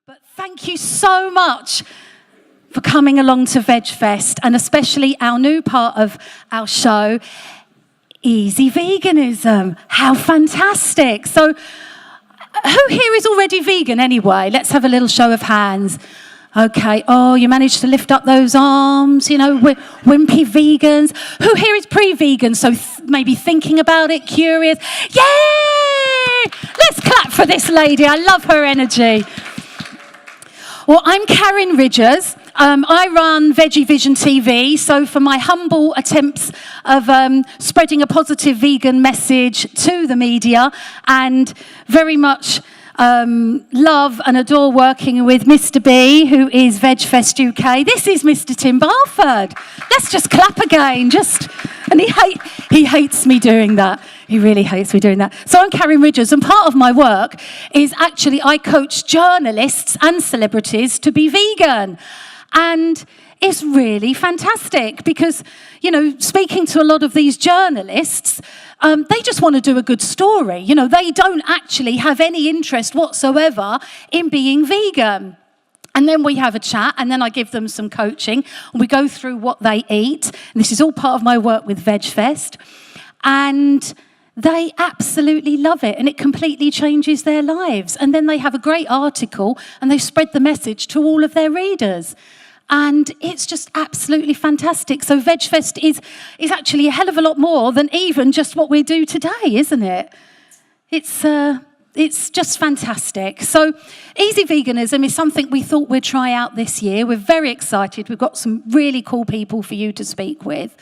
But thank you so much for coming along to VegFest, and especially our new part of our show, Easy Veganism. How fantastic. So who here is already vegan anyway? Let's have a little show of hands. Okay, oh, you managed to lift up those arms, you know, wimpy vegans. Who here is pre-vegan, so maybe thinking about it, curious? Yay! Let's clap for this lady. I love her energy. Well, I'm Karin Ridgers. I run VeggieVision TV, so for my humble attempts of spreading a positive vegan message to the media, and very much love and adore working with Mr. B, who is VegfestUK. This is Mr. Tim Barford. Let's just clap again. And he hates me doing that. He really hates me doing that. So I'm Karin Ridgers, and part of my work is actually I coach journalists and celebrities to be vegan. And it's really fantastic because, you know, speaking to a lot of these journalists, they just want to do a good story. You know, they don't actually have any interest whatsoever in being vegan. And then we have a chat, and then I give them some coaching, and we go through what they eat. And this is all part of my work with VegFest. And they absolutely love it, and it completely changes their lives. And then they have a great article, and they spread the message to all of their readers. And it's just absolutely fantastic. So VegFest is actually a hell of a lot more than even just what we do today, isn't it? It's just fantastic. So Easy Veganism is something we thought we'd try out this year. We're very excited. We've got some really cool people for you to speak with.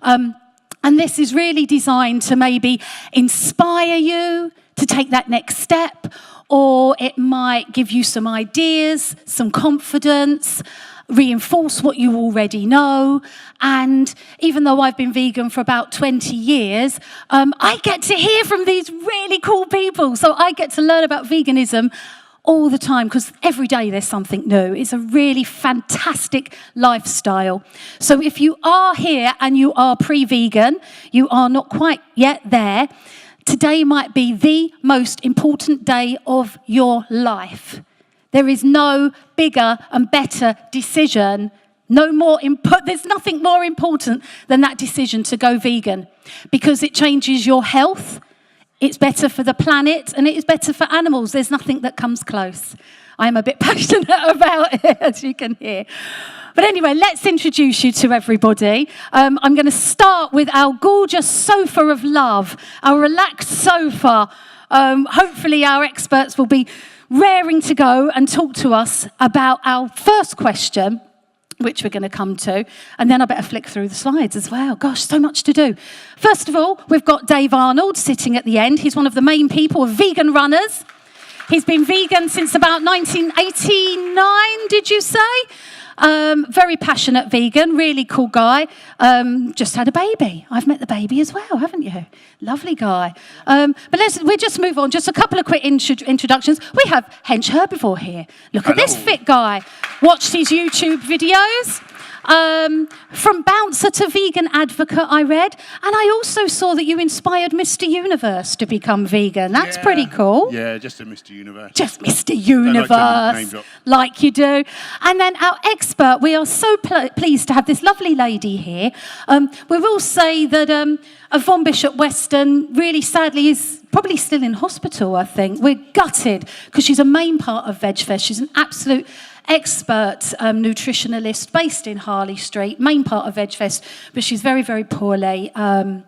And this is really designed to maybe inspire you to take that next step, or it might give you some ideas, some confidence, reinforce what you already know. And even though I've been vegan for about 20 years, I get to hear from these really cool people. So I get to learn about veganism all the time, because every day there's something new. It's a really fantastic lifestyle. So if you are here and you are pre-vegan, you are not quite yet there, today might be the most important day of your life. There is no bigger and better decision, there's nothing more important than that decision to go vegan, because it changes your health, it's better for the planet, and it is better for animals. There's nothing that comes close. I'm a bit passionate about it, as you can hear. But anyway, let's introduce you to everybody. I'm going to start with our gorgeous sofa of love, our relaxed sofa. Hopefully our experts will be raring to go and talk to us about our first question, which we're going to come to, and then I better flick through the slides as well. Gosh, so much to do. First of all, we've got Dave Arnold sitting at the end. He's one of the main people of Vegan Runners. He's been vegan since about 1989, did you say? Very passionate vegan, really cool guy. Just had a baby. I've met the baby as well, haven't you? Lovely guy. But we'll just move on. Just a couple of quick introductions. We have Hench Herbivore here. Look at this fit guy. Watched his YouTube videos. From bouncer to vegan advocate, I read. And I also saw that you inspired Mr. Universe to become vegan. That's pretty cool. Yeah, just a Mr. Universe. Just Mr. Universe, like you do. And then our expert, we are so pleased to have this lovely lady here. We will say that Yvonne Bishop Weston really sadly is probably still in hospital, I think. We're gutted because she's a main part of VegFest. She's an absolute expert nutritionalist based in Harley Street, main part of VegFest, but she's very, very poorly, and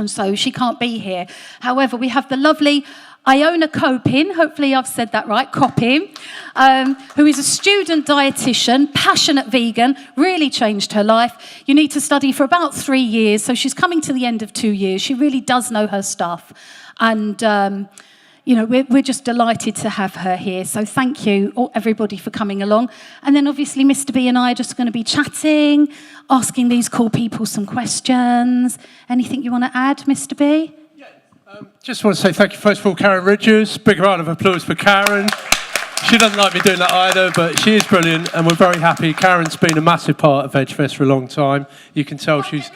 so she can't be here. However, we have the lovely Iona Coppin, hopefully I've said that right, Coppin, who is a student dietitian, passionate vegan, really changed her life. You need to study for about 3 years, so she's coming to the end of 2 years. She really does know her stuff, and you know, we're just delighted to have her here. So thank you, everybody, for coming along. And then obviously Mr. B and I are just going to be chatting, asking these cool people some questions. Anything you want to add, Mr. B? Yeah, just want to say thank you, first of all, Karin Ridgers. Big round of applause for Karin. She doesn't like me doing that either, but she is brilliant, and we're very happy. Karin's been a massive part of VegFest for a long time. You can tell she's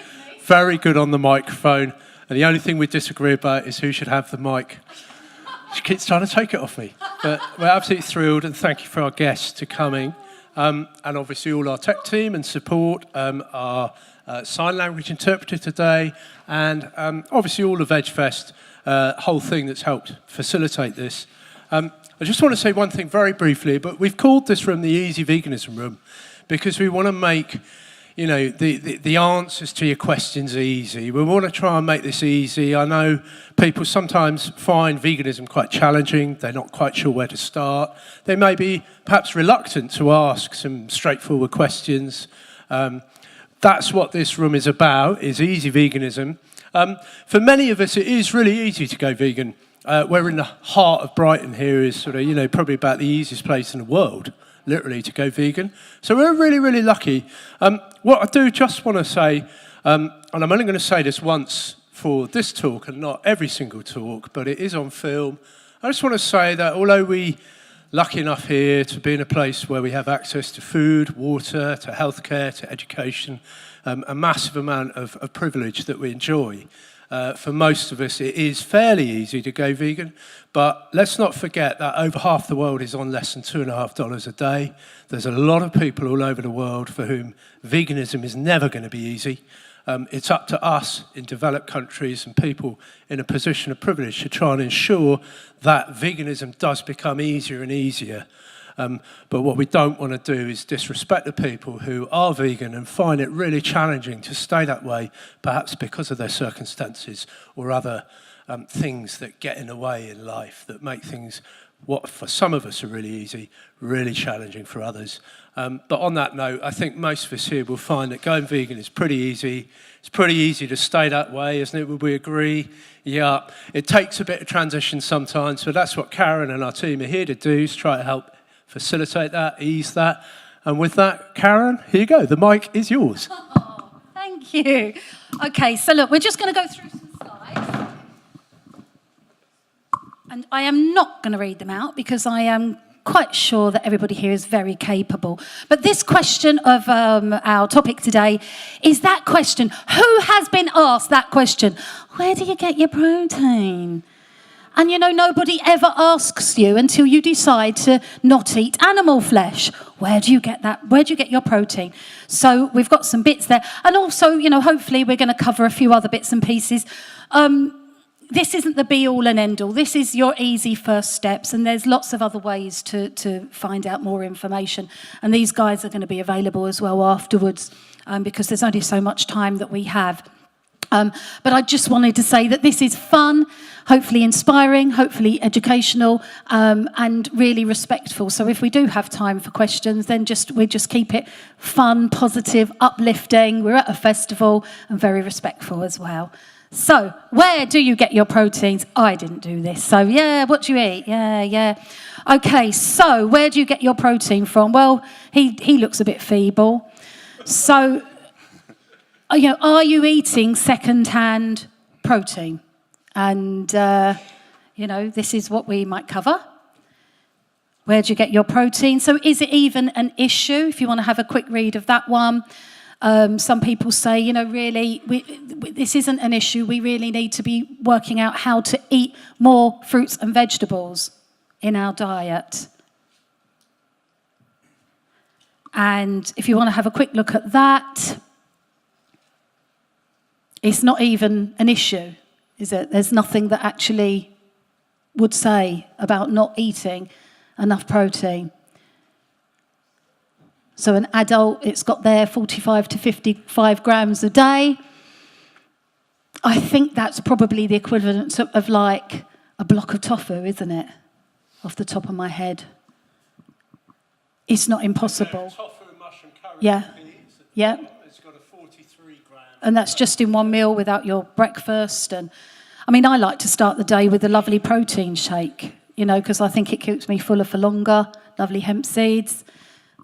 very good on the microphone, and the only thing we disagree about is who should have the mic. She keeps trying to take it off me. But we're absolutely thrilled, and thank you for our guests to coming. And obviously all our tech team and support, our sign language interpreter today, and obviously all the VegFest whole thing that's helped facilitate this. I just want to say one thing very briefly, but we've called this room the Easy Veganism Room because we want to make, you know, the answers to your questions easy. We want to try and make this easy. I know people sometimes find veganism quite challenging. They're not quite sure where to start. They may be perhaps reluctant to ask some straightforward questions. That's what this room is about, is easy veganism. For many of us, it is really easy to go vegan. We're in the heart of Brighton here, is sort of, you know, probably about the easiest place in the world, literally, to go vegan. So we're really, really lucky. What I do just want to say, and I'm only going to say this once for this talk and not every single talk, but it is on film. I just want to say that although we lucky enough here to be in a place where we have access to food, water, to healthcare, to education, a massive amount of privilege that we enjoy. For most of us, it is fairly easy to go vegan, but let's not forget that over half the world is on less than $2.50 a day. There's a lot of people all over the world for whom veganism is never going to be easy. It's up to us in developed countries and people in a position of privilege to try and ensure that veganism does become easier and easier. But what we don't want to do is disrespect the people who are vegan and find it really challenging to stay that way, perhaps because of their circumstances or other things that get in the way in life that make things, what for some of us are really easy, really challenging for others. But on that note, I think most of us here will find that going vegan is pretty easy. It's pretty easy to stay that way, isn't it? Would we agree? Yeah. It takes a bit of transition sometimes, so that's what Karin and our team are here to do, is try to help facilitate that, ease that. And with that, Karin, here you go. The mic is yours. Oh, thank you. Okay, so look, we're just going to go through some slides. And I am not going to read them out because I am quite sure that everybody here is very capable. But this question of our topic today is that question. Who has been asked that question? Where do you get your protein? And you know, nobody ever asks you until you decide to not eat animal flesh. Where do you get that? Where do you get your protein? So we've got some bits there. And also, you know, hopefully we're going to cover a few other bits and pieces. This isn't the be-all and end-all. This is your easy first steps, and there's lots of other ways to find out more information. And these guys are going to be available as well afterwards because there's only so much time that we have. But I just wanted to say that this is fun, hopefully inspiring, hopefully educational, and really respectful. So if we do have time for questions, then we just keep it fun, positive, uplifting. We're at a festival and very respectful as well. So where do you get your proteins? I didn't do this. So yeah, what do you eat? Yeah. Okay, so where do you get your protein from? Well, he looks a bit feeble. So, you know, are you eating second-hand protein? And, you know, this is what we might cover. Where do you get your protein? So is it even an issue? If you want to have a quick read of that one. Some people say, you know, really, this isn't an issue. We really need to be working out how to eat more fruits and vegetables in our diet. And if you want to have a quick look at that, it's not even an issue, is it? There's nothing that actually would say about not eating enough protein. So an adult, it's got there 45 to 55 grams a day. I think that's probably the equivalent of like a block of tofu, isn't it? Off the top of my head. It's not impossible. Tofu and mushroom curry. Yeah. It's got a 43 gram. And that's just in one meal without your breakfast. And I mean, I like to start the day with a lovely protein shake, you know, because I think it keeps me fuller for longer. Lovely hemp seeds.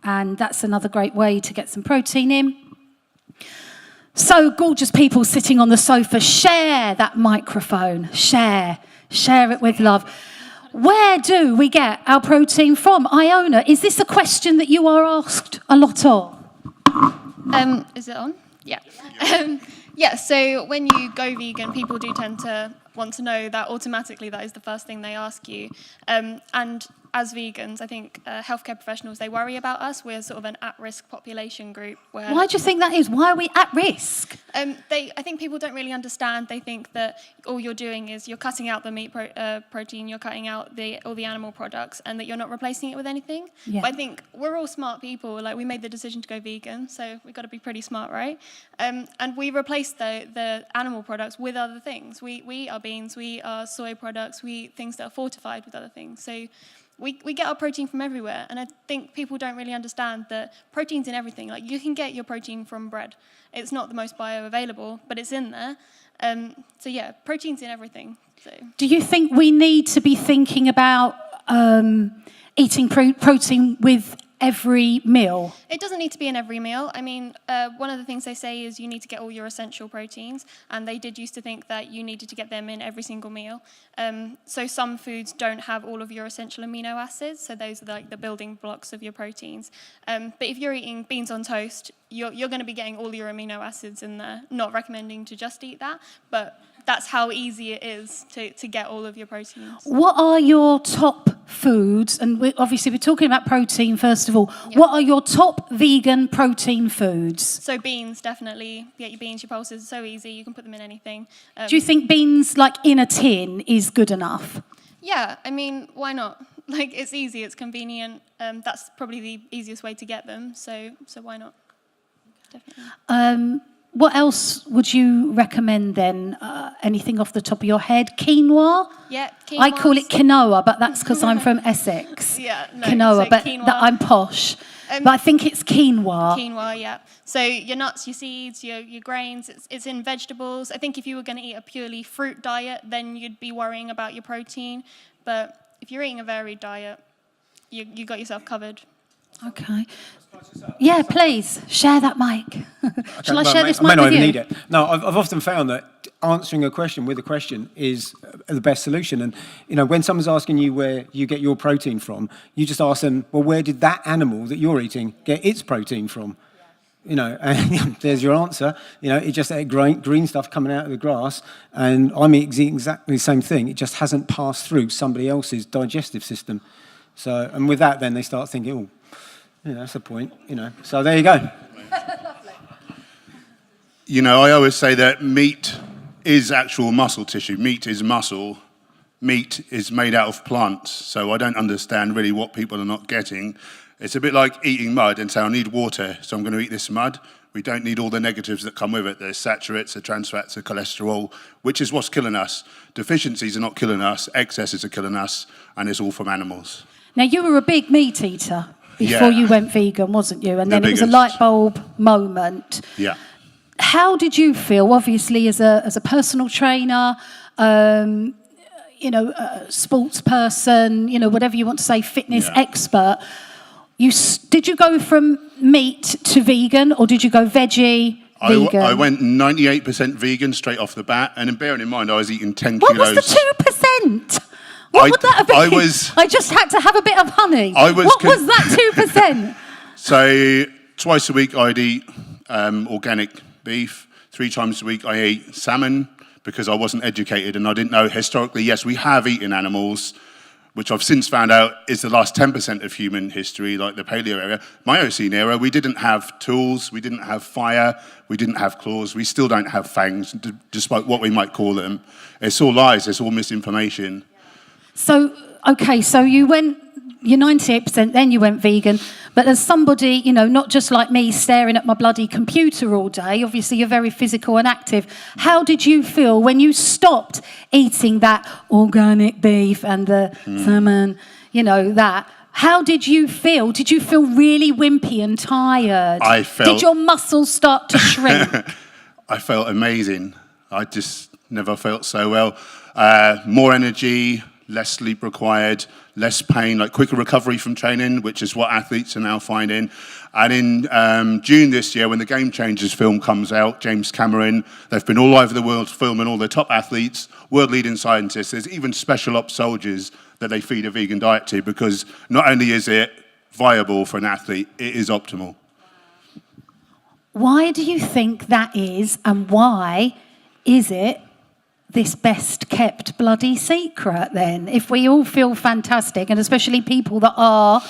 And that's another great way to get some protein in. So gorgeous people sitting on the sofa, share that microphone. Share it with love. Where do we get our protein from? Iona, is this a question that you are asked a lot of? Is it on? Yeah. Yeah, so when you go vegan, people do tend to want to know that automatically that is the first thing they ask you. And as vegans, I think healthcare professionals, they worry about us. We're sort of an at-risk population group. Why do you think that is? Why are we at risk? I think people don't really understand. They think that all you're doing is you're cutting out the meat protein, you're cutting out all the animal products, and that you're not replacing it with anything. Yeah. But I think we're all smart people. Like, we made the decision to go vegan, so we've got to be pretty smart, right? And we replaced the animal products with other things. We eat our beans, we eat our soy products, we eat things that are fortified with other things. So we get our protein from everywhere, and I think people don't really understand that protein's in everything. Like, you can get your protein from bread. It's not the most bioavailable, but it's in there. So yeah, protein's in everything. So. Do you think we need to be thinking about eating protein with every meal? It doesn't need to be in every meal. I mean, one of the things they say is you need to get all your essential proteins, and they did used to think that you needed to get them in every single meal. So some foods don't have all of your essential amino acids, so those are like the building blocks of your proteins. But if you're eating beans on toast, you're going to be getting all your amino acids in there. Not recommending to just eat that, but that's how easy it is to get all of your proteins. What are your top foods? And obviously we're talking about protein first of all. Yeah. What are your top vegan protein foods? So beans, definitely. Get your beans, your pulses, so easy. You can put them in anything. Do you think beans like in a tin is good enough? Yeah, I mean, why not? Like, it's easy, it's convenient. That's probably the easiest way to get them. So why not? Definitely. What else would you recommend then? Anything off the top of your head? Quinoa? Yeah, quinoa. I call it quinoa, but that's because I'm from Essex. Yeah, no, quinoa, so but quinoa. that I'm posh. But I think it's quinoa. Quinoa, yeah. So your nuts, your seeds, your grains, it's in vegetables. I think if you were going to eat a purely fruit diet, then you'd be worrying about your protein. But if you're eating a varied diet, you got yourself covered. Okay. Yeah, please, share that mic. Shall I share this mic with you? I may not even you? need it. No, I've often found that answering a question with a question is the best solution. And, you know, when someone's asking you where you get your protein from, you just ask them, well, where did that animal that you're eating get its protein from? You know, and there's your answer. You know, it just ate green stuff coming out of the grass, and I'm eating exactly the same thing. It just hasn't passed through somebody else's digestive system. So, and with that, then they start thinking, oh, yeah, that's the point, you know. So there you go. You know, I always say that meat is actual muscle tissue. Meat is muscle. Meat is made out of plants. So I don't understand really what people are not getting. It's a bit like eating mud and saying, I need water, so I'm going to eat this mud. We don't need all the negatives that come with it. There's saturates, the trans fats, the cholesterol, which is what's killing us. Deficiencies are not killing us. Excesses are killing us, and it's all from animals. Now, you were a big meat eater before you went vegan, wasn't you? And then it was a light bulb moment. Yeah. How did you feel, obviously, as a personal trainer, you know, a sports person, you know, whatever you want to say, fitness expert? Did you go from meat to vegan, or did you go veggie, vegan? I went 98% vegan straight off the bat, and bearing in mind I was eating 10 what kilos. What was the 2%? What would that have been? I just had to have a bit of honey. What was that 2%? So twice a week I'd eat organic beef. 3 times a week I ate salmon because I wasn't educated and I didn't know historically, yes, we have eaten animals, which I've since found out is the last 10% of human history, like the Paleo era. Miocene era, we didn't have tools, we didn't have fire, we didn't have claws, we still don't have fangs, despite what we might call them. It's all lies, it's all misinformation. So, okay, so you're 98%, then you went vegan. But as somebody, you know, not just like me staring at my bloody computer all day, obviously you're very physical and active. How did you feel when you stopped eating that organic beef and the salmon, you know, that? How did you feel? Did you feel really wimpy and tired? Did your muscles start to shrink? I felt amazing. I just never felt so well. More energy, less sleep required, less pain, like quicker recovery from training, which is what athletes are now finding. And in June this year, when the Game Changers film comes out, James Cameron, they've been all over the world filming all the top athletes, world-leading scientists. There's even special ops soldiers that they feed a vegan diet to, because not only is it viable for an athlete, it is optimal. Why do you think that is, and why is it this best kept bloody secret then? If we all feel fantastic, and especially people that are,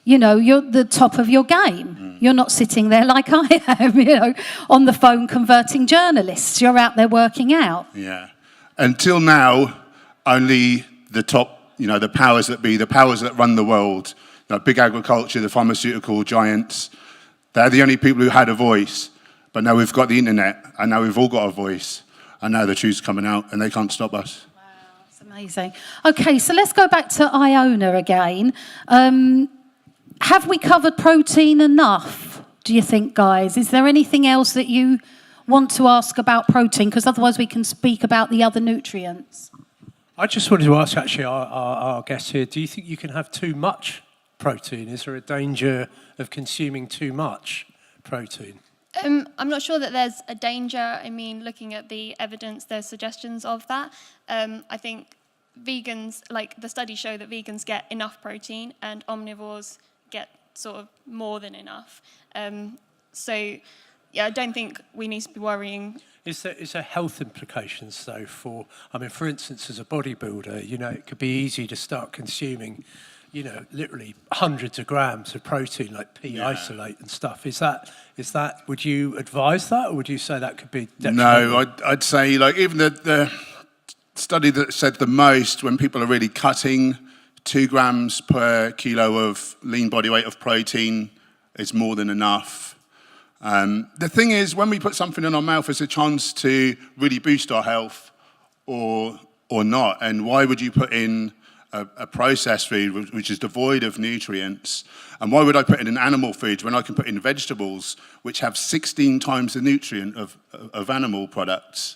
you're the top of your game. You're not sitting there like I am, on the phone converting journalists. You're out there working out. Yeah. Until now, only the top, the powers that be, the powers that run the world, big agriculture, the pharmaceutical giants, they're the only people who had a voice. But now we've got the internet, and now we've all got a voice. And now the truth's coming out, and they can't stop us. Wow, that's amazing. Okay, so let's go back to Iona again. Have we covered protein enough, do you think, guys? Is there anything else that you want to ask about protein? Because otherwise we can speak about the other nutrients. I just wanted to ask, actually, our guest here, do you think you can have too much protein? Is there a danger of consuming too much protein? I'm not sure that there's a danger. I mean, looking at the evidence, there's suggestions of that. I think vegans, like the studies show that vegans get enough protein and omnivores get sort of more than enough. So, yeah, I don't think we need to be worrying. Is there health implications, though, for instance, as a bodybuilder, it could be easy to start consuming, literally hundreds of grams of protein, like pea isolate and stuff. Is that, would you advise that, or would you say that could be detrimental? No, I'd say, even the study that said the most, when people are really cutting 2 grams per kilo of lean body weight of protein is more than enough. The thing is, when we put something in our mouth, it's a chance to really boost our health or not. And why would you put in a processed food which is devoid of nutrients? And why would I put in an animal food when I can put in vegetables which have 16 times the nutrient of animal products?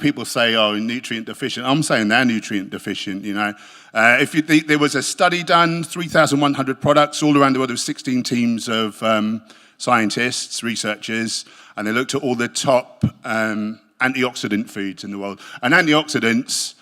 People say, nutrient deficient. I'm saying they're nutrient deficient, there was a study done, 3,100 products all around the world. There were 16 teams of scientists, researchers, and they looked at all the top antioxidant foods in the world. And antioxidants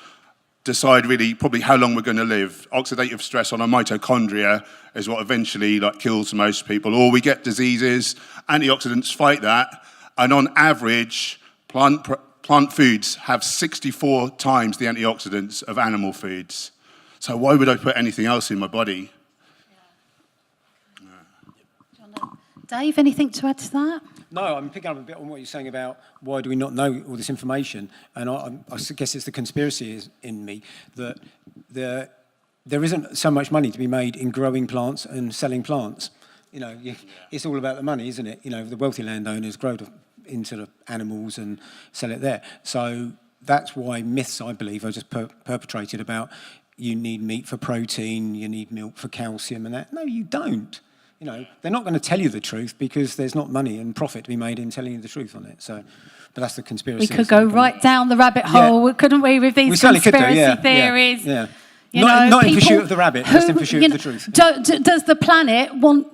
decide really probably how long we're going to live. Oxidative stress on our mitochondria is what eventually kills most people. Or we get diseases, antioxidants fight that, and on average, plant foods have 64 times the antioxidants of animal foods. So why would I put anything else in my body? Dave, anything to add to that? No, I'm picking up a bit on what you're saying about why do we not know all this information, and I guess it's the conspiracy in me that there isn't so much money to be made in growing plants and selling plants. It's all about the money, isn't it? The wealthy landowners grow into the animals and sell it there. So that's why myths, I believe, are just perpetrated about you need meat for protein, you need milk for calcium and that. No, you don't. They're not going to tell you the truth because there's not money and profit to be made in telling you the truth on it. So, but that's the conspiracy. We could go right down the rabbit hole, couldn't we, with these conspiracy theories? Yeah. Not in pursuit of the rabbit, just in pursuit of the truth. Does the planet want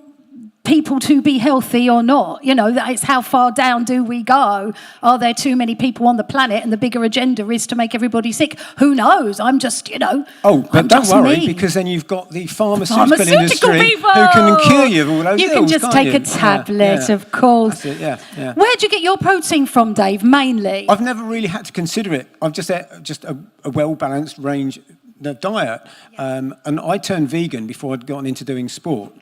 people to be healthy or not? It's how far down do we go? Are there too many people on the planet and the bigger agenda is to make everybody sick? Who knows? I'm just, Oh, but don't worry, because then you've got the pharmaceutical industry people who can cure you of all those You ills, can just take a tablet, of course. That's it, yeah. Where do you get your protein from, Dave, mainly? I've never really had to consider it. I've just a well-balanced range diet. And I turned vegan before I'd gotten into doing sport.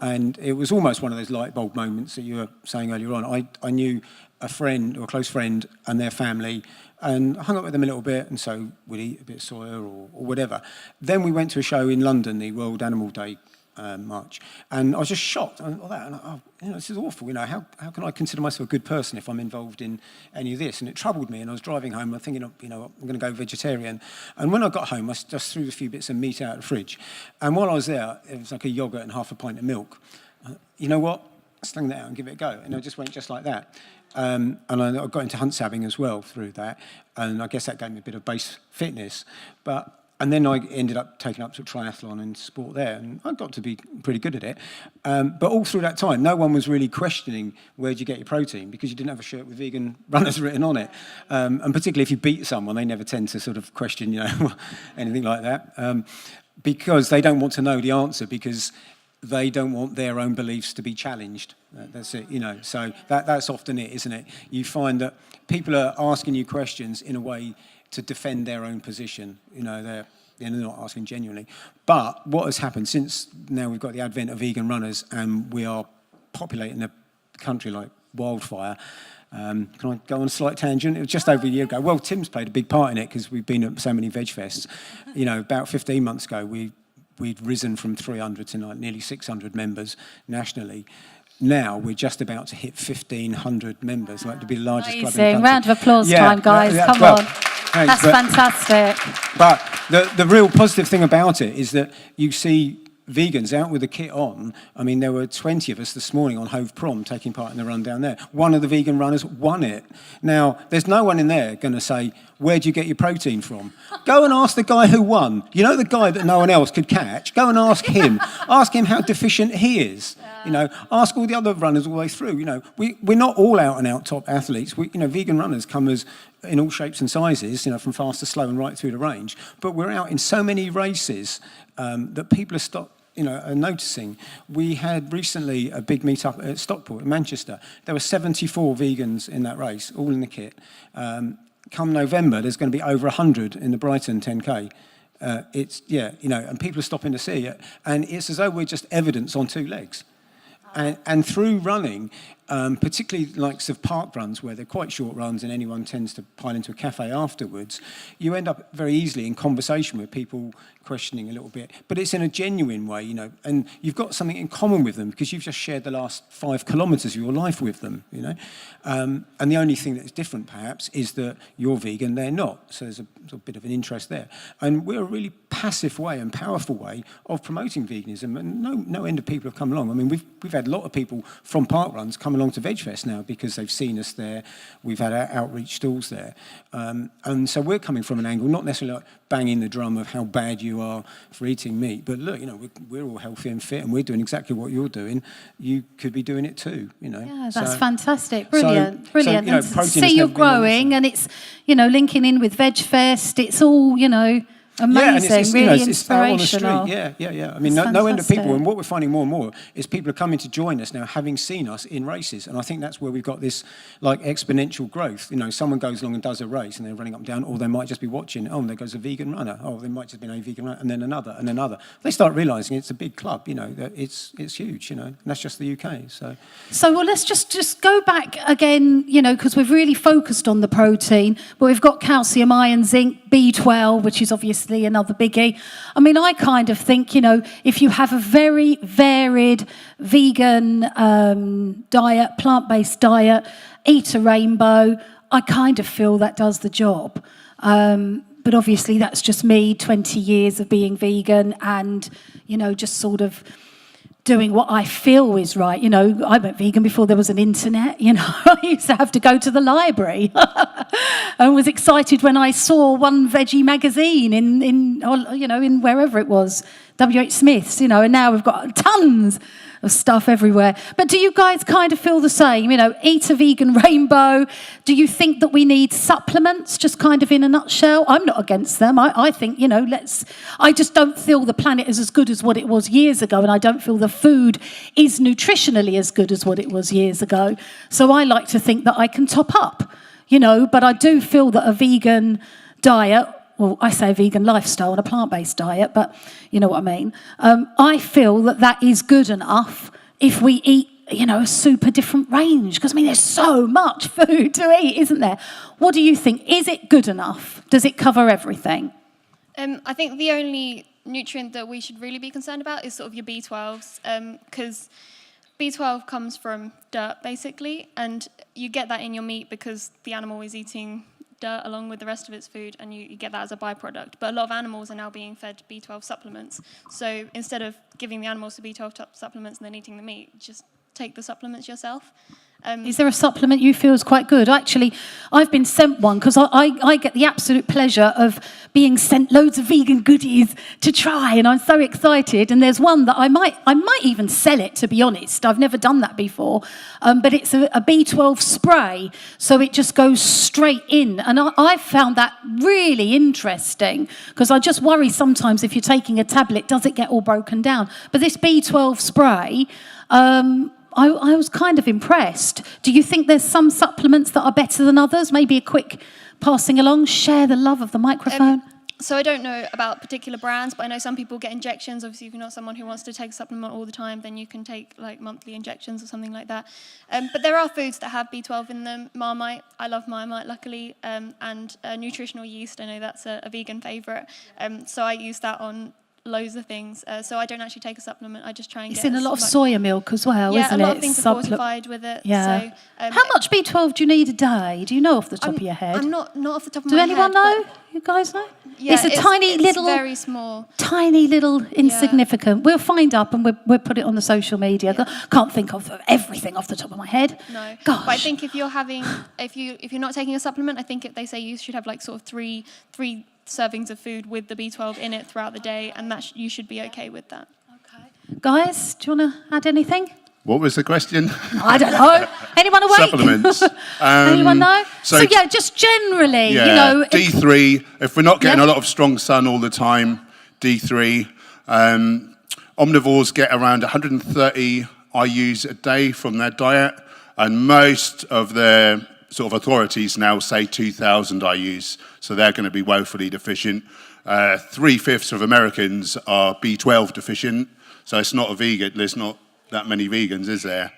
And it was almost one of those light bulb moments that you were saying earlier on. I knew a friend or a close friend and their family, and I hung up with them a little bit, and so we'd eat a bit of soya or whatever. Then we went to a show in London, the World Animal Day march, and I was just shocked and all that. And this is awful. How can I consider myself a good person if I'm involved in any of this? And it troubled me. And I was driving home, I'm thinking, I'm going to go vegetarian. And when I got home, I just threw a few bits of meat out of the fridge. And while I was there, it was like a yogurt and half a pint of milk. You know what? I slung that out and give it a go. And I just went just like that. And I got into hunt sabbing as well through that. And I guess that gave me a bit of base fitness. And then I ended up taking up to triathlon and sport there, and I got to be pretty good at it. But all through that time, no one was really questioning where'd you get your protein, because you didn't have a shirt with vegan runners written on it. And particularly if you beat someone, they never tend to sort of question, anything like that, because they don't want to know the answer, because they don't want their own beliefs to be challenged. That's it, So that's often it, isn't it? You find that people are asking you questions in a way to defend their own position. You know, they're not asking genuinely. But what has happened since now we've got the advent of vegan runners and we are populating the country like wildfire. Can I go on a slight tangent? It was just over a year ago. Well, Tim's played a big part in it because we've been at so many VegFests. You know, about 15 months ago, we'd risen from 300 to like nearly 600 members nationally. Now we're just about to hit 1,500 members, like to be the largest club in the country. Round of applause time, guys. Come on. Thanks, that's fantastic. But the real positive thing about it is that you see vegans out with the kit on. I mean, there were 20 of us this morning on Hove Prom taking part in the run down there. One of the vegan runners won it. Now, there's no one in there going to say, where do you get your protein from? Go and ask the guy who won. You know the guy that no one else could catch? Go and ask him. Ask him how deficient he is. You know, ask all the other runners all the way through. You know, we're not all out and out top athletes. Vegan runners come as in all shapes and sizes, you know, from fast to slow and right through the range. But we're out in so many races that people are noticing. We had recently a big meet-up at Stockport in Manchester. There were 74 vegans in that race, all in the kit. Come November, there's going to be over 100 in the Brighton 10K. And people are stopping to see it. And it's as though we're just evidence on two legs. And through running, particularly likes of park runs where they're quite short runs and anyone tends to pile into a cafe afterwards, you end up very easily in conversation with people questioning a little bit, but it's in a genuine way, you know, and you've got something in common with them because you've just shared the last 5 kilometres of your life with them, you know. And the only thing that's different perhaps is that you're vegan, they're not, so there's a bit of an interest there. And we're a really passive way and powerful way of promoting veganism, and no end of people have come along. I mean, we've had a lot of people from park runs come along to VegFest now because they've seen us there. We've had our outreach stalls there. And so we're coming from an angle, not necessarily like banging the drum of how bad you are for eating meat, but look, you know, we're all healthy and fit and we're doing exactly what you're doing. You could be doing it too, you know. Yeah, that's fantastic. Brilliant. So, you know, and see you're growing and it's, you know, linking in with VegFest. It's all, you know, amazing, really inspirational. Yeah. I mean, no end of people. And what we're finding more and more is people are coming to join us now, having seen us in races. And I think that's where we've got this like exponential growth. You know, someone goes along and does a race and they're running up and down, or they might just be watching. Oh, there goes a vegan runner. Oh, there might just be a vegan runner, and then another, and another. They start realising it's a big club. You know, that it's huge. You know, and that's just the UK. So well, let's just go back again. You know, because we've really focused on the protein, but we've got calcium, iron, zinc, B12, which is obviously another biggie. I mean, I kind of think, you know, if you have a very varied vegan diet, plant-based diet, eat a rainbow, I kind of feel that does the job. But obviously that's just me, 20 years of being vegan and, you know, just sort of doing what I feel is right. You know, I went vegan before there was an internet, you know. I used to have to go to the library and was excited when I saw one veggie magazine in wherever it was, W.H. Smith's, you know, and now we've got tons of stuff everywhere. But do you guys kind of feel the same? You know, eat a vegan rainbow. Do you think that we need supplements, just kind of in a nutshell? I'm not against them. I think, you know, I just don't feel the planet is as good as what it was years ago, and I don't feel the food is nutritionally as good as what it was years ago. So I like to think that I can top up, you know, but I do feel that a vegan diet, well, I say a vegan lifestyle and a plant-based diet, but you know what I mean. I feel that is good enough if we eat, you know, a super different range. Because, I mean, there's so much food to eat, isn't there? What do you think? Is it good enough? Does it cover everything? I think the only nutrient that we should really be concerned about is sort of your B12s, because B12 comes from dirt, basically, and you get that in your meat because the animal is eating dirt along with the rest of its food, and you get that as a byproduct. But a lot of animals are now being fed B12 supplements. So instead of giving the animals the B12 supplements and then eating the meat, just take the supplements yourself. Is there a supplement you feel is quite good? Actually, I've been sent one because I get the absolute pleasure of being sent loads of vegan goodies to try, and I'm so excited. And there's one that I might even sell it, to be honest. I've never done that before, but it's a B12 spray, so it just goes straight in. And I found that really interesting because I just worry sometimes if you're taking a tablet, does it get all broken down? But this B12 spray, I was kind of impressed. Do you think there's some supplements that are better than others? Maybe a quick passing along? Share the love of the microphone. So I don't know about particular brands, but I know some people get injections. Obviously, if you're not someone who wants to take a supplement all the time, then you can take like monthly injections or something like that. But there are foods that have B12 in them. Marmite, I love Marmite, luckily, and nutritional yeast. I know that's a vegan favourite. So I use that on loads of things. So I don't actually take a supplement. I just try and It's get in a lot of soya milk as well, isn't it? Yeah, a lot of things are fortified with it. Yeah. So, how much B12 do you need a day? Do you know off the top of your head? I'm not off the top of my head. Do anyone know? You guys know? Yeah, it's tiny little, very small, tiny little insignificant. We'll find up and we'll put it on the social media. Yeah. Can't think of everything off the top of my head. No, gosh. But I think if you're not taking a supplement, I think they say you should have like sort of three servings of food with the B12 in it throughout the day, and that you should be okay with that. Okay, guys, do you want to add anything? What was the question? I don't know. Anyone awake? Supplements. Anyone know? So yeah, just generally, yeah, you know. D3, if we're not getting a lot of strong sun all the time, D3. Omnivores get around 130 IUs a day from their diet, and most of their sort of authorities now say 2,000 IUs, so they're going to be woefully deficient. 3/5 of Americans are B12 deficient, so it's not a vegan. There's not that many vegans, is there?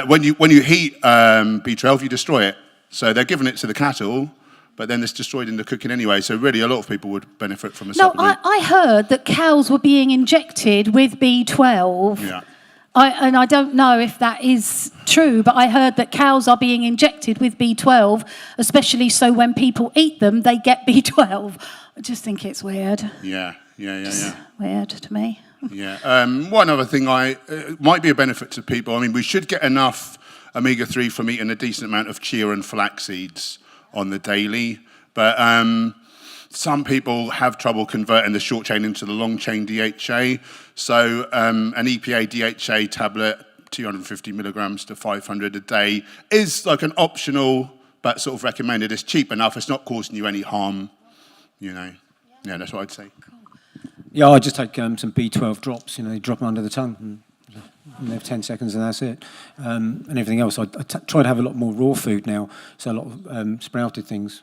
When you heat B12, you destroy it. So they're giving it to the cattle, but then it's destroyed in the cooking anyway. So really, a lot of people would benefit from a supplement. No, I heard that cows were being injected with B12. Yeah. And I don't know if that is true, but I heard that cows are being injected with B12, especially so when people eat them, they get B12. I just think it's weird. Yeah. Weird to me. Yeah. One other thing might be a benefit to people. I mean, we should get enough omega-3 from eating a decent amount of chia and flax seeds on the daily, but some people have trouble converting the short chain into the long chain DHA. So an EPA DHA tablet, 250 milligrams to 500 a day, is like an optional but sort of recommended. It's cheap enough. It's not causing you any harm, you know. Yeah, that's what I'd say. Yeah, I just take some B12 drops. You know, you drop them under the tongue, and they have 10 seconds, and that's it. And everything else, I try to have a lot more raw food now. So a lot of sprouted things,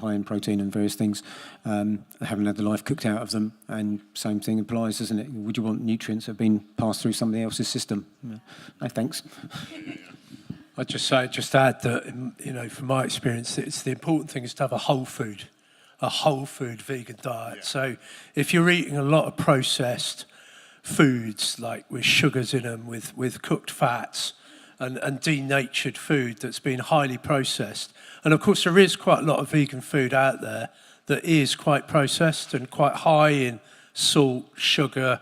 high in protein and various things. I haven't had the life cooked out of them, and same thing applies, doesn't it? Would you want nutrients that have been passed through somebody else's system? No, thanks. I'd just add that, you know, from my experience, it's the important thing is to have a whole food vegan diet. Yeah. So if you're eating a lot of processed foods, like with sugars in them, with cooked fats, and denatured food that's been highly processed, and of course there is quite a lot of vegan food out there that is quite processed and quite high in salt, sugar,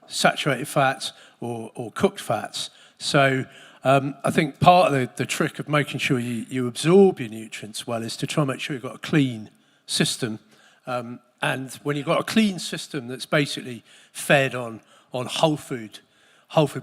saturated fats, or cooked fats. So I think part of the trick of making sure you absorb your nutrients well is to try and make sure you've got a clean system, and when you've got a clean system that's basically fed on whole food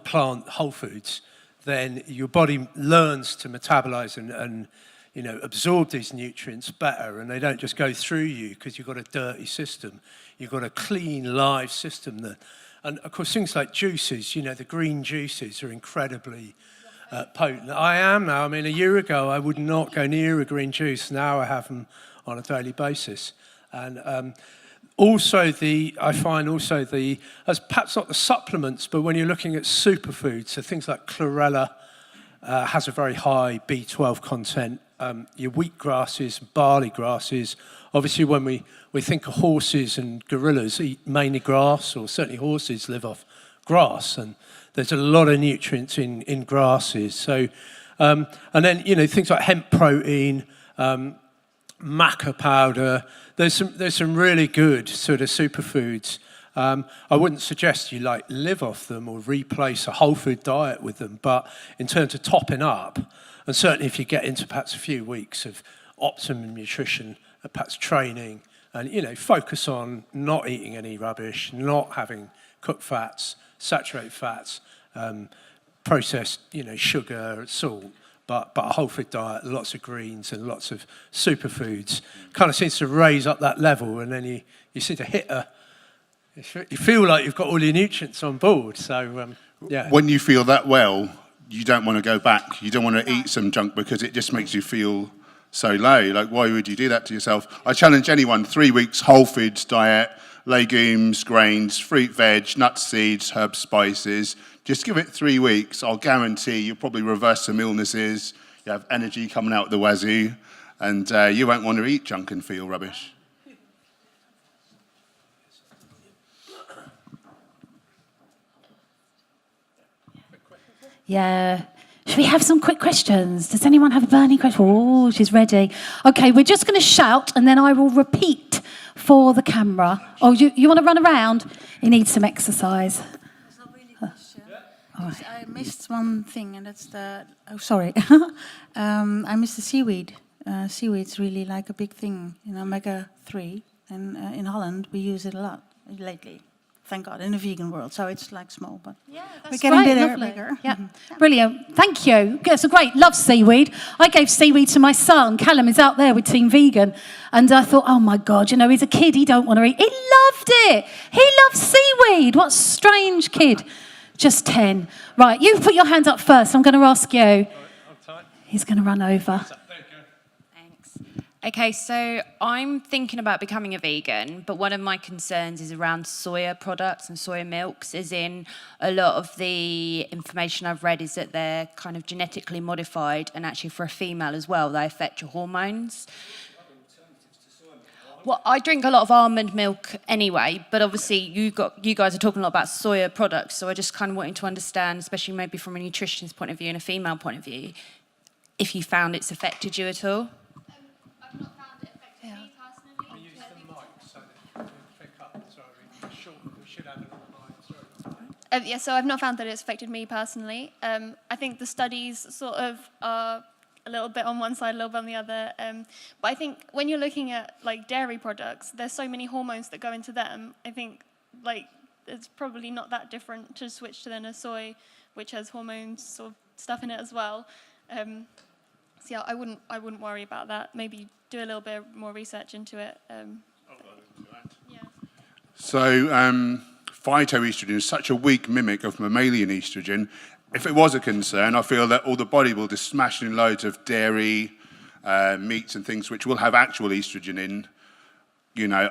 plant, whole foods, then your body learns to metabolize and you know, absorb these nutrients better, and they don't just go through you because you've got a dirty system. You've got a clean, live system and of course things like juices, you know, the green juices are incredibly potent. I am now. I mean, a year ago I would not go near a green juice. Now I have them on a daily basis. And I find as perhaps not the supplements, but when you're looking at superfoods, so things like chlorella has a very high B12 content. Your wheat grasses, barley grasses. Obviously, when we think of horses and gorillas eat mainly grass, or certainly horses live off grass, and there's a lot of nutrients in grasses. So, and then, you know, things like hemp protein, maca powder. There's some really good sort of superfoods. I wouldn't suggest you like live off them or replace a whole food diet with them, but in terms of topping up, and certainly if you get into perhaps a few weeks of optimum nutrition, perhaps training, and, you know, focus on not eating any rubbish, not having cooked fats, saturated fats, processed, you know, sugar, salt, but a whole food diet, lots of greens and lots of superfoods, kind of seems to raise up that level, and then you seem to hit you feel like you've got all your nutrients on board. So, yeah. When you feel that well, you don't want to go back. You don't want to eat some junk because it just makes you feel so low. Like, why would you do that to yourself? I challenge anyone, 3 weeks, whole foods diet, legumes, grains, fruit, veg, nuts, seeds, herbs, spices. Just give it 3 weeks. I'll guarantee you'll probably reverse some illnesses. You have energy coming out the wazoo, and you won't want to eat junk and feel rubbish. Yeah. Should we have some quick questions? Does anyone have a burning question? Oh, she's ready. Okay, we're just going to shout and then I will repeat for the camera. Oh, you want to run around? You need some exercise. That's a really question. I missed one thing, and that's the... Oh, sorry. I missed the seaweed. Seaweed's really like a big thing in omega-3, and in Holland we use it a lot lately. Thank God, in the vegan world. So it's like small, but we're getting bigger. Yeah, brilliant. Thank you. That's great. Love seaweed. I gave seaweed to my son. Callum is out there with Team Vegan. And I thought, oh my God, you know, he's a kid. He don't want to eat. He loved it. He loves seaweed. What a strange kid. Just 10. Right, you put your hand up first. I'm going to ask you. He's going to run over. Okay, so I'm thinking about becoming a vegan, but one of my concerns is around soya products and soya milks, as in a lot of the information I've read is that they're kind of genetically modified, and actually for a female as well, they affect your hormones. Well, I drink a lot of almond milk anyway, but obviously you guys are talking a lot about soya products, so I just kind of wanted to understand, especially maybe from a nutritionist point of view and a female point of view, if you found it's affected you at all. I've not found it affected me personally. Use the mic so that you pick up. Sorry, we should have it on the mic. Yeah, so I've not found that it's affected me personally. I think the studies sort of are a little bit on one side, a little bit on the other. But I think when you're looking at like dairy products, there's so many hormones that go into them. I think like it's probably not that different to switch to then a soy, which has hormones sort of stuff in it as well. So yeah, I wouldn't worry about that. Maybe do a little bit more research into it. Yeah. So phytoestrogen is such a weak mimic of mammalian estrogen. If it was a concern, I feel that all the bodybuilders smashing loads of dairy, meats and things which will have actual estrogen in, you know,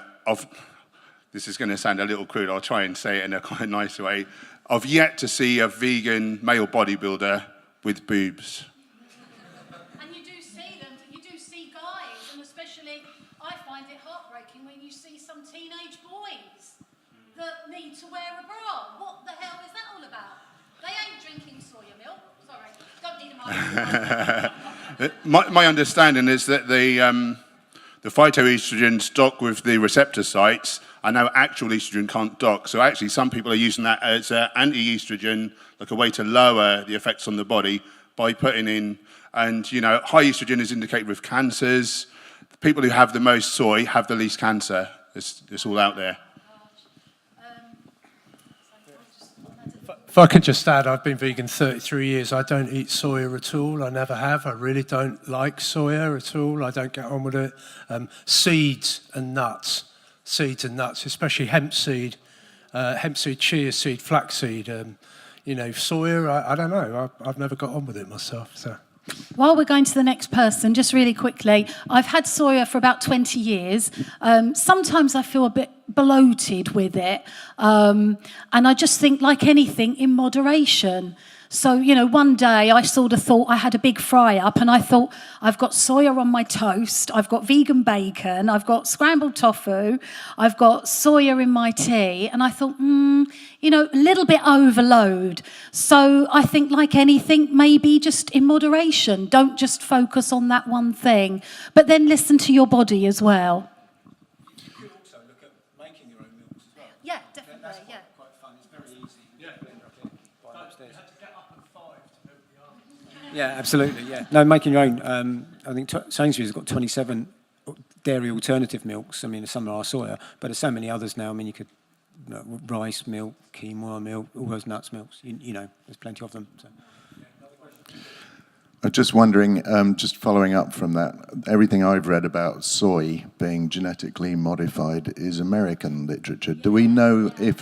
this is going to sound a little crude, I'll try and say it in a quite nice way. I've yet to see a vegan male bodybuilder with boobs. And you do see them, you do see guys, and especially I find it heartbreaking when you see some teenage boys that need to wear a bra. What the hell is that all about? They ain't drinking soya milk. Sorry, don't need a mic. My understanding is that the phytoestrogens dock with the receptor sites. I know actual estrogen can't dock. So actually some people are using that as anti-estrogen, like a way to lower the effects on the body by putting in, and you know, high estrogen is indicated with cancers. The people who have the most soy have the least cancer. It's all out there. If I could just add, I've been vegan 33 years. I don't eat soya at all. I never have. I really don't like soya at all. I don't get on with it. Seeds and nuts, especially hemp seed, chia seed, flaxseed. You know, soya, I don't know. I've never got on with it myself. So. While we're going to the next person, just really quickly, I've had soya for about 20 years. Sometimes I feel a bit bloated with it. And I just think, like anything, in moderation. So, you know, one day I sort of thought I had a big fry up and I thought, I've got soya on my toast, I've got vegan bacon, I've got scrambled tofu, I've got soya in my tea. And I thought, you know, a little bit overload. So I think, like anything, maybe just in moderation. Don't just focus on that one thing, but then listen to your body as well. You could also look at making your own milks as well. Yeah, definitely, That's quite fun. It's very easy. Yeah. Buy them upstairs. You had to get up at 5 to milk the almond. Yeah, absolutely. Yeah. No, making your own. I think Sainsbury's has got 27 dairy alternative milks. I mean, some are soya, but there's so many others now. I mean, you could rice milk, quinoa milk, all those nuts milks. You know, there's plenty of them. So. I'm just wondering, just following up from that, everything I've read about soy being genetically modified is American literature. Do we know if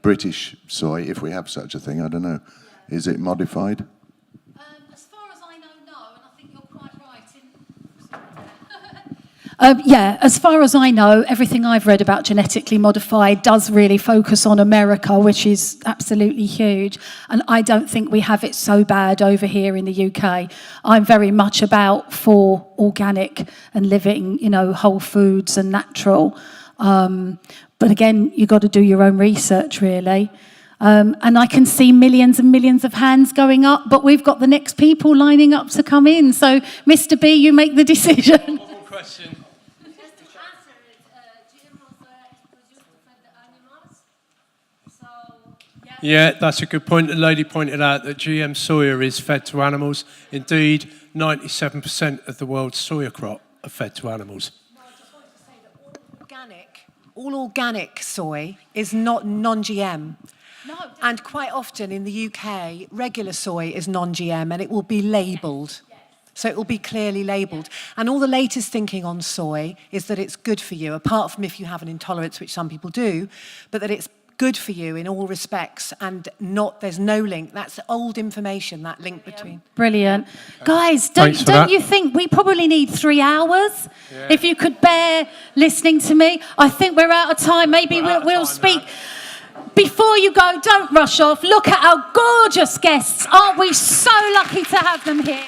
British soy, if we have such a thing, I don't know, is it modified? As far as I know, no, and I think you're quite right in... Yeah, as far as I know, everything I've read about genetically modified does really focus on America, which is absolutely huge. And I don't think we have it so bad over here in the UK. I'm very much for organic and living, whole foods and natural. But again, you've got to do your own research, really. And I can see millions and millions of hands going up, but we've got the next people lining up to come in. So, Mr. B, you make the decision. One more question. Yeah, that's a good point. The lady pointed out that GM soya is fed to animals. Indeed, 97% of the world's soya crop are fed to animals. No, I just wanted to say that all organic soy is not non-GM. No. And quite often in the UK, regular soy is non-GM and it will be labelled. So it will be clearly labelled. And all the latest thinking on soy is that it's good for you, apart from if you have an intolerance, which some people do, but that it's good for you in all respects and there's no link. That's old information, that link between. Brilliant. Guys, don't you think we probably need 3 hours? Yeah. If you could bear listening to me. I think we're out of time. Maybe we'll speak. Before you go, don't rush off. Look at our gorgeous guests. Aren't we so lucky to have them here?